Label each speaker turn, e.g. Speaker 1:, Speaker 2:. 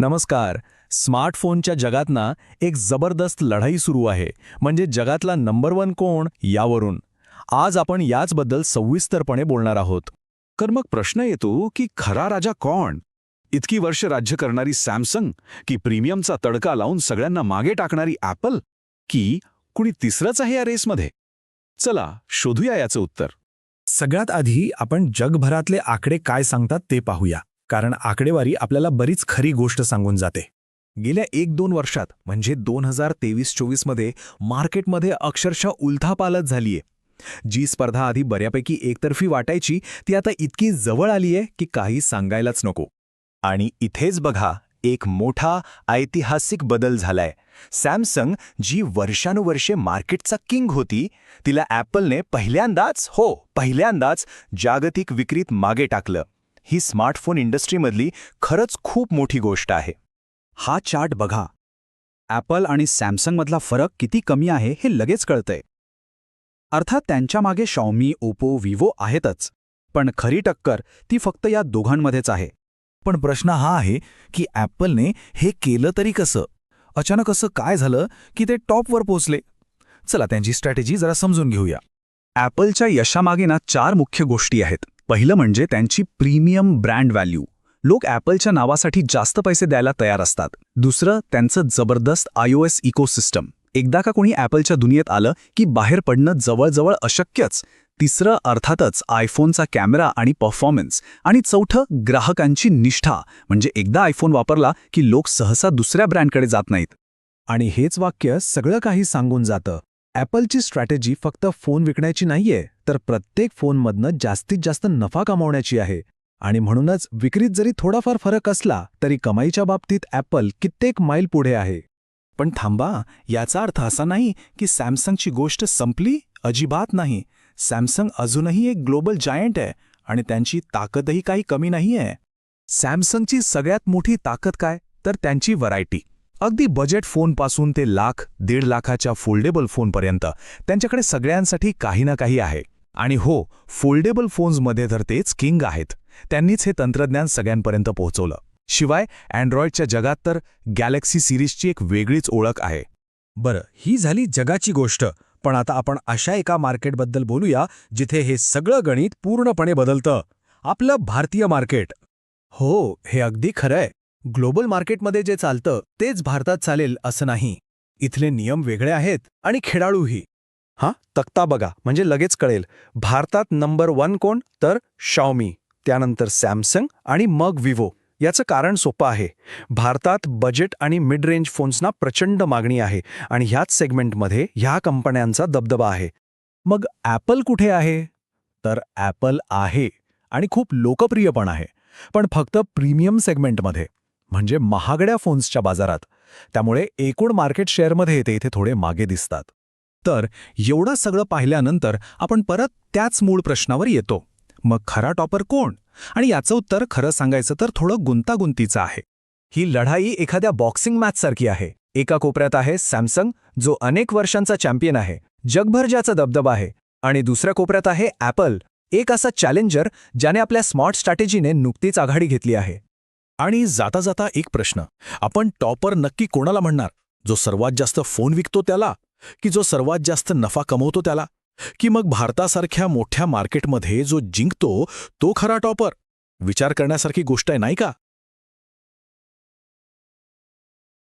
Speaker 1: नमस्कार. स्मार्टफोनच्या जगात ना एक जबरदस्त लढाई सुरू आहे, म्हणजे जगातला नंबर 1 कोण यावरून. आज आपण याचबद्दल सविस्तरपणे बोलणार आहोत.
Speaker 2: तर मग प्रश्न येतो की खरा राजा कोण? इतकी वर्ष राज्य करणारी सॅमसंग, की प्रीमियमचा तडका लावून सगळ्यांना मागे टाकणारी ॲपल, की कुणी तिसरंच आहे या रेसमध्ये? चला शोधूया याचं उत्तर.
Speaker 3: सगळ्यात आधी आपण जगभरातले आकडे काय सांगतात ते पाहूया, कारण आकडेवारी आपल्याला बरीच खरी गोष्ट सांगून जाते.
Speaker 1: गेल्या 1-2 वर्षात म्हणजे 2023-24 मध्ये मार्केटमध्ये अक्षरशः उलथापालथ झालीये. जी स्पर्धा आधी बऱ्यापैकी एकतर्फी वाटायची ती आता इतकी जवळ आलीये की काही सांगायलाच नको. आणि इथेच बघा, एक मोठा ऐतिहासिक बदल झालाय. सॅमसंग, जी वर्षानुवर्षे मार्केटचा किंग होती, तिला ॲपलने पहिल्यांदाच जागतिक विक्रीत मागे टाकलं. ही स्मार्टफोन इंडस्ट्रीमधली खरंच खूप मोठी गोष्ट आहे.
Speaker 2: हा चार्ट बघा. ॲपल आणि सॅमसंगमधला फरक किती कमी आहे हे लगेच कळतंय. अर्थात त्यांच्या मागे शाओमी, ओप्पो, विवो आहेतच, पण खरी टक्कर ती फक्त या दोघांमध्येच आहे.
Speaker 3: पण प्रश्न हा आहे की ॲपलने हे केलं तरी कसं? अचानक असं काय झालं की ते टॉपवर पोचले? चला त्यांची स्ट्रॅटेजी जरा समजून घेऊया.
Speaker 2: ॲपलच्या यशामागे 4 मुख्य गोष्टी आहेत. पहिलं म्हणजे त्यांची प्रीमियम ब्रँड व्हॅल्यू. लोक ॲपलच्या नावासाठी जास्त पैसे द्यायला तयार असतात. दुसरं त्यांचं जबरदस्त iOS इकोसिस्टम. एकदा का कोणी ॲपलच्या दुनियेत आलं की बाहेर पडणं जवळजवळ अशक्यच. तिसरं अर्थातच आयफोनचा कॅमेरा आणि परफॉर्मन्स. आणि चौथं ग्राहकांची निष्ठा, म्हणजे एकदा आयफोन वापरला की लोक सहसा दुसऱ्या ब्रँडकडे जात नाहीत.
Speaker 3: आणि हेच वाक्य सगळं काही सांगून जातं. ॲपलची स्ट्रॅटेजी फक्त फोन विकण्याची नाहीये, तर प्रत्येक फोनमधनं जास्तीत जास्त नफा कमावण्याची आहे. आणि म्हणूनच विक्रीत जरी थोडाफार फरक असला तरी कमाईच्या बाबतीत ॲपल कित्येक मैल पुढे आहे.
Speaker 1: पण थांबा, याचा अर्थ असा नाही की सॅमसंगची गोष्ट संपली. अजिबात नाही. सॅमसंग अजूनही एक ग्लोबल जायंट आहे आणि त्यांची ताकदही काही कमी नाहीये. सॅमसंगची सगळ्यात मोठी ताकद काय, तर त्यांची व्हरायटी. अगदी बजेट फोनपासून ते लाख, 1.5 लाखाच्या फोल्डेबल फोनपर्यंत त्यांच्याकडे सगळ्यांसाठी काही ना काही आहे. आणि हो, फोल्डेबल फोन्समध्ये तर तेच किंग आहेत. त्यांनीच हे तंत्रज्ञान सगळ्यांपर्यंत पोहोचवलं. शिवाय अँड्रॉइडच्या जगात तर गॅलेक्सी सिरीजची एक वेगळीच ओळख आहे.
Speaker 3: बरं, ही झाली जगाची गोष्ट. पण आता आपण अशा एका मार्केटबद्दल बोलूया जिथे हे सगळं गणित पूर्णपणे बदलतं. आपलं भारतीय मार्केट.
Speaker 1: हो, हे अगदी खरंय. ग्लोबल मार्केटमध्ये जे चालतं तेच भारतात चालेल असं नाही. इथले नियम वेगळे आहेत आणि खेळाडूही. तक्ता बघा, म्हणजे लगेच कळेल. भारतात नंबर 1 कोण, तर शाओमी, त्यानंतर सॅमसंग आणि मग विवो. याचं कारण सोपं आहे. भारतात बजेट आणि मिड रेंज फोन्सना प्रचंड मागणी आहे आणि ह्याच सेगमेंटमध्ये ह्या कंपन्यांचा दबदबा आहे.
Speaker 3: मग ॲपल कुठे आहे?
Speaker 1: तर ॲपल आहे आणि खूप लोकप्रिय पण आहे, पण फक्त प्रीमियम सेगमेंटमध्ये, म्हणजे महागड्या फोन्सच्या बाजारात. त्यामुळे एकूण मार्केट शेअरमध्ये ते इथे थोडे मागे दिसतात.
Speaker 3: तर एवढं सगळं पाहिल्यानंतर आपण परत त्याच मूळ प्रश्नावर येतो. मग खरा टॉपर कोण? आणि याचं उत्तर खरं सांगायचं तर थोडं गुंतागुंतीचं आहे.
Speaker 1: ही लढाई एखाद्या बॉक्सिंग मॅचसारखी आहे. एका कोपऱ्यात आहे सॅमसंग, जो अनेक वर्षांचा चॅम्पियन आहे, जगभर ज्याचा दबदबा आहे. आणि दुसऱ्या कोपऱ्यात आहे ॲपल, एक असा चॅलेंजर ज्याने आपल्या स्मार्ट स्ट्रॅटेजीने नुकतीच आघाडी घेतली आहे.
Speaker 3: आणि जाता जाता एक प्रश्न, आपण टॉपर नक्की कोणाला म्हणणार? जो सर्वात जास्त फोन विकतो त्याला, की जो सर्वात जास्त नफा कमवतो त्याला, की मग भारतासारख्या मोठ्या मार्केटमध्ये जो जिंकतो तो खरा टॉपर? विचार करण्यासारखी गोष्ट आहे, नाही का?